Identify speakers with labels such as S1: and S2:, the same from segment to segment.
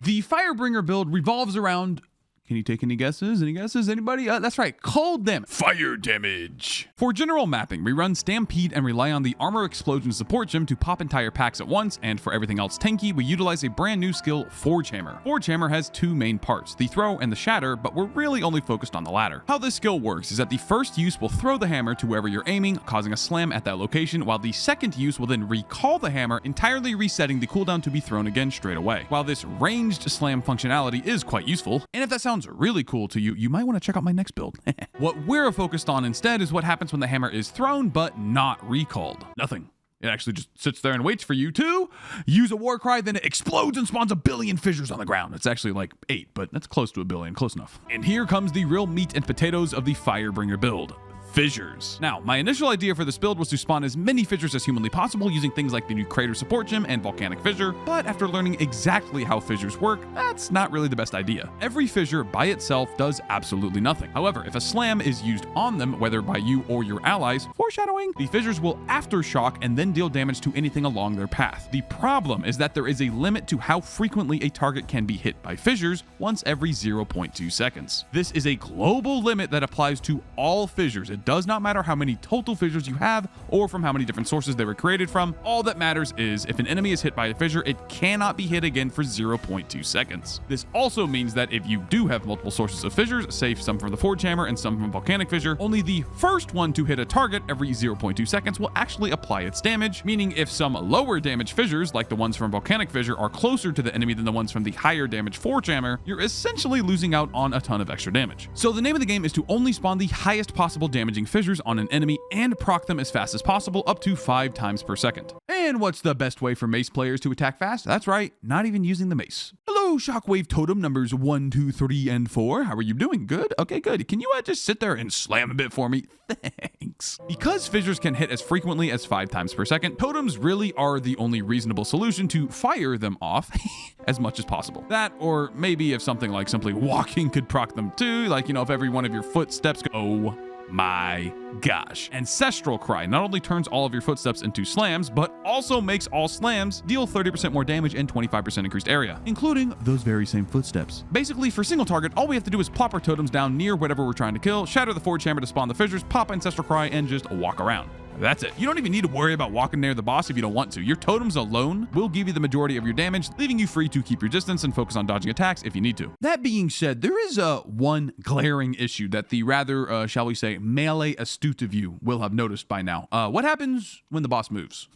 S1: The Firebringer build revolves around... Can you take any guesses? Any guesses? Anybody? That's right. Cold damage. Fire damage. For general mapping, we run Stampede and rely on the Armor Explosion support gem to pop entire packs at once, and for everything else tanky, we utilize a brand new skill, Forge Hammer. Forge Hammer has two main parts, the throw and the shatter, but we're really only focused on the latter. How this skill works is that the first use will throw the hammer to wherever you're aiming, causing a slam at that location, while the second use will then recall the hammer, entirely resetting the cooldown to be thrown again straight away. While this ranged slam functionality is quite useful, and if that sounds really cool to you, you might want to check out my next build. What we're focused on instead is what happens when the hammer is thrown but not recalled. Nothing. It actually just sits there and waits for you to use a war cry, then it explodes and spawns 1 billion fissures on the ground. It's actually like 8, but that's close to 1 billion, close enough. And here comes the real meat and potatoes of the Firebringer build. Fissures. Now, my initial idea for this build was to spawn as many fissures as humanly possible using things like the new Crater Support Gem and Volcanic Fissure, but after learning exactly how fissures work, that's not really the best idea. Every fissure by itself does absolutely nothing. However, if a slam is used on them, whether by you or your allies, foreshadowing, the fissures will aftershock and then deal damage to anything along their path. The problem is that there is a limit to how frequently a target can be hit by fissures, once every 0.2 seconds. This is a global limit that applies to all fissures. It does not matter how many total fissures you have or from how many different sources they were created from. All that matters is if an enemy is hit by a fissure, it cannot be hit again for 0.2 seconds. This also means that if you do have multiple sources of fissures, say some from the Forge Hammer and some from Volcanic Fissure, only the first one to hit a target every 0.2 seconds will actually apply its damage, meaning if some lower damage fissures, like the ones from Volcanic Fissure, are closer to the enemy than the ones from the higher damage Forge Hammer, you're essentially losing out on a ton of extra damage. So the name of the game is to only spawn the highest possible damaging fissures on an enemy and proc them as fast as possible, up to 5 times per second. And what's the best way for mace players to attack fast? That's right, not even using the mace. Hello, Shockwave Totem numbers 1, 2, 3, and 4. How are you doing? Good? Okay, good. Can you just sit there and slam a bit for me? Thanks. Because fissures can hit as frequently as 5 times per second, totems really are the only reasonable solution to fire them off as much as possible. That, or maybe if something like simply walking could proc them too, like, if every one of your footsteps go... Oh my gosh. Ancestral Cry not only turns all of your footsteps into slams, but also makes all slams deal 30% more damage and 25% increased area, including those very same footsteps. Basically, for single target, all we have to do is plop our totems down near whatever we're trying to kill, shatter the Forge Hammer to spawn the fissures, pop Ancestral Cry, and just walk around. That's it. You don't even need to worry about walking near the boss if you don't want to. Your totems alone will give you the majority of your damage, leaving you free to keep your distance and focus on dodging attacks if you need to. That being said, there is one glaring issue that the rather, shall we say, melee astute of you will have noticed by now. What happens when the boss moves?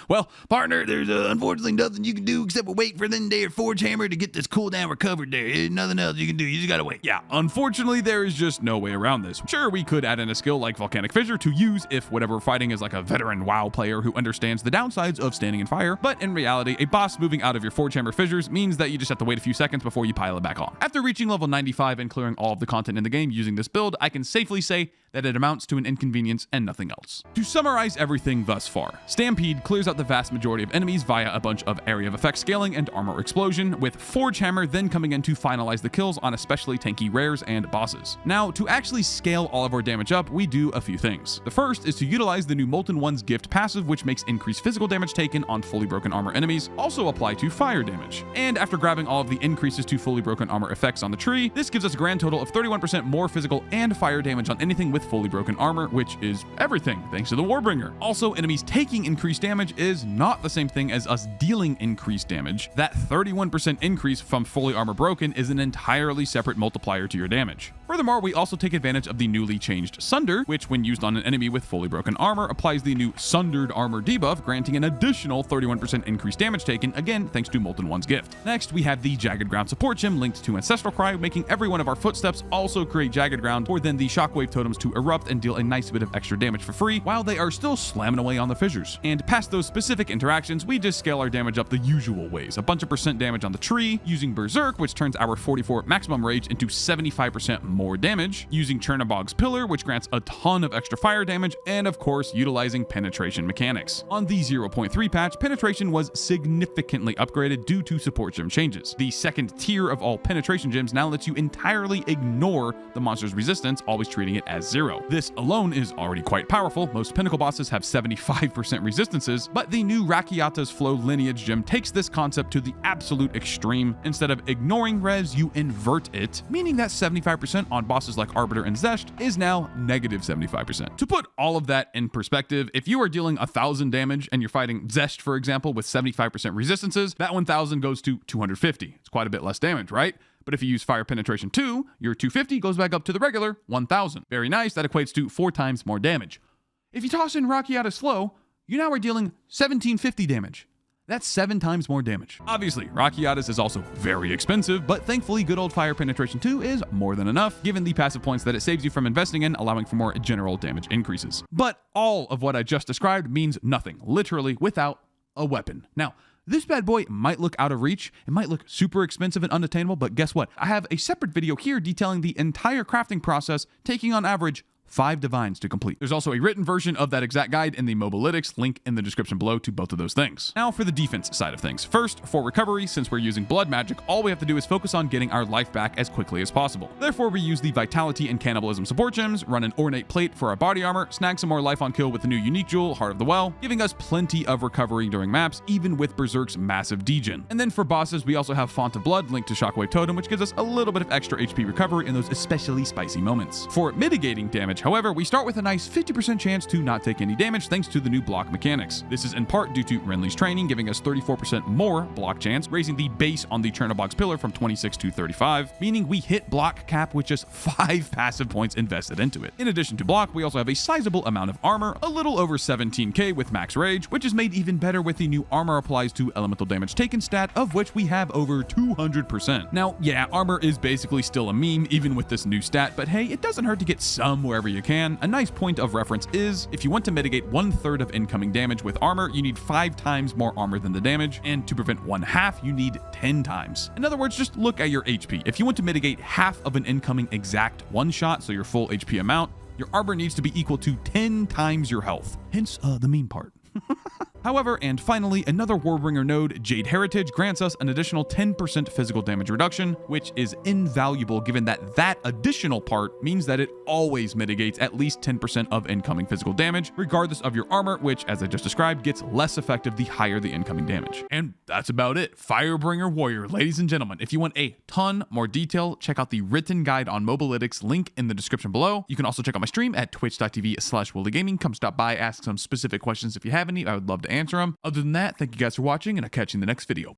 S1: Well, partner, there's unfortunately nothing you can do except wait for then their Forge Hammer to get this cooldown recovered there. There's nothing else you can do. You just gotta wait. Yeah, unfortunately, there is just no way around this. Sure, we could add in a skill like Volcanic Fissure to use if whatever we're fighting is like a veteran WoW player who understands the downsides of standing in fire, but in reality, a boss moving out of your Forge Hammer fissures means that you just have to wait a few seconds before you pile it back on. After reaching level 95 and clearing all of the content in the game using this build, I can safely say that it amounts to an inconvenience and nothing else. To summarize everything thus far, Stampede clears out the vast majority of enemies via a bunch of area of effect scaling and armor explosion, with Forge Hammer then coming in to finalize the kills on especially tanky rares and bosses. Now, to actually scale all of our damage up, we do a few things. The first is to utilize the new Molten One's Gift passive, which makes increased physical damage taken on fully broken armor enemies also apply to fire damage. And after grabbing all of the increases to fully broken armor effects on the tree, this gives us a grand total of 31% more physical and fire damage on anything with fully broken armor, which is everything thanks to the Warbringer. Also, enemies taking increased damage is not the same thing as us dealing increased damage. That 31% increase from fully armor broken is an entirely separate multiplier to your damage. Furthermore, we also take advantage of the newly changed Sunder, which when used on an enemy with fully broken armor applies the new Sundered Armor debuff, granting an additional 31% increased damage taken, again thanks to Molten One's Gift. Next, we have the Jagged Ground support gem linked to Ancestral Cry, making every one of our footsteps also create Jagged Ground, for then the Shockwave totems to erupt and deal a nice bit of extra damage for free, while they are still slamming away on the fissures. And past those specific interactions, we just scale our damage up the usual ways. A bunch of percent damage on the tree, using Berserk, which turns our 44 maximum rage into 75% more damage, using Chernobog's Pillar, which grants a ton of extra fire damage, and of course, utilizing penetration mechanics. On the 0.3 patch, penetration was significantly upgraded due to support gem changes. The second tier of all penetration gems now lets you entirely ignore the monster's resistance, always treating it as 0. This alone is already quite powerful. Most pinnacle bosses have 75% resistances, but the new Rakiata's Flow lineage gem takes this concept to the absolute extreme. Instead of ignoring res, you invert it, meaning that 75% on bosses like Arbiter and Zesht is now negative 75%. To put all of that in perspective, if you are dealing 1,000 damage and you're fighting Zesht, for example, with 75% resistances, that 1,000 goes to 250. It's quite a bit less damage, right? But if you use Fire Penetration 2, your 250 goes back up to the regular 1,000. Very nice, that equates to 4 times more damage. If you toss in Rakiata's Flow, you now are dealing 1,750 damage. That's 7 times more damage. Obviously, Rakiata's is also very expensive, but thankfully good old Fire Penetration 2 is more than enough, given the passive points that it saves you from investing in, allowing for more general damage increases. But all of what I just described means nothing, literally, without a weapon. Now, this bad boy might look out of reach, it might look super expensive and unattainable, but guess what? I have a separate video here detailing the entire crafting process, taking on average 5 divines to complete. There's also a written version of that exact guide in the Mobalytics, link in the description below to both of those things. Now for the defense side of things. First, for recovery, since we're using blood magic, all we have to do is focus on getting our life back as quickly as possible. Therefore, we use the Vitality and Cannibalism support gems, run an Ornate Plate for our body armor, snag some more life on kill with the new unique jewel, Heart of the Well, giving us plenty of recovery during maps, even with Berserk's massive degen. And then for bosses, we also have Font of Blood linked to Shockwave Totem, which gives us a little bit of extra HP recovery in those especially spicy moments. For mitigating damage, however, we start with a nice 50% chance to not take any damage thanks to the new block mechanics. This is in part due to Renly's training, giving us 34% more block chance, raising the base on the Chernobog's Pillar from 26 to 35, meaning we hit block cap with just 5 passive points invested into it. In addition to block, we also have a sizable amount of armor, a little over 17k with max rage, which is made even better with the new armor applies to elemental damage taken stat, of which we have over 200%. Now, yeah, armor is basically still a meme, even with this new stat, but hey, it doesn't hurt to get some wherever you can. A nice point of reference is, if you want to mitigate 1/3 of incoming damage with armor, you need 5 times more armor than the damage, and to prevent 1/2, you need 10 times. In other words, just look at your HP. If you want to mitigate half of an incoming exact one-shot, so your full HP amount, your armor needs to be equal to 10 times your health. Hence, the meme part. However, and finally, another Warbringer node, Jade Heritage, grants us an additional 10% physical damage reduction, which is invaluable given that that additional part means that it always mitigates at least 10% of incoming physical damage, regardless of your armor, which, as I just described, gets less effective the higher the incoming damage. And that's about it. Firebringer Warrior, ladies and gentlemen. If you want a ton more detail, check out the written guide on Mobalytics, link in the description below. You can also check out my stream at twitch.tv/WoolieGaming. Come stop by, ask some specific questions if you have any. I would love to answer them. Other than that, thank you guys for watching, and I'll catch you in the next video.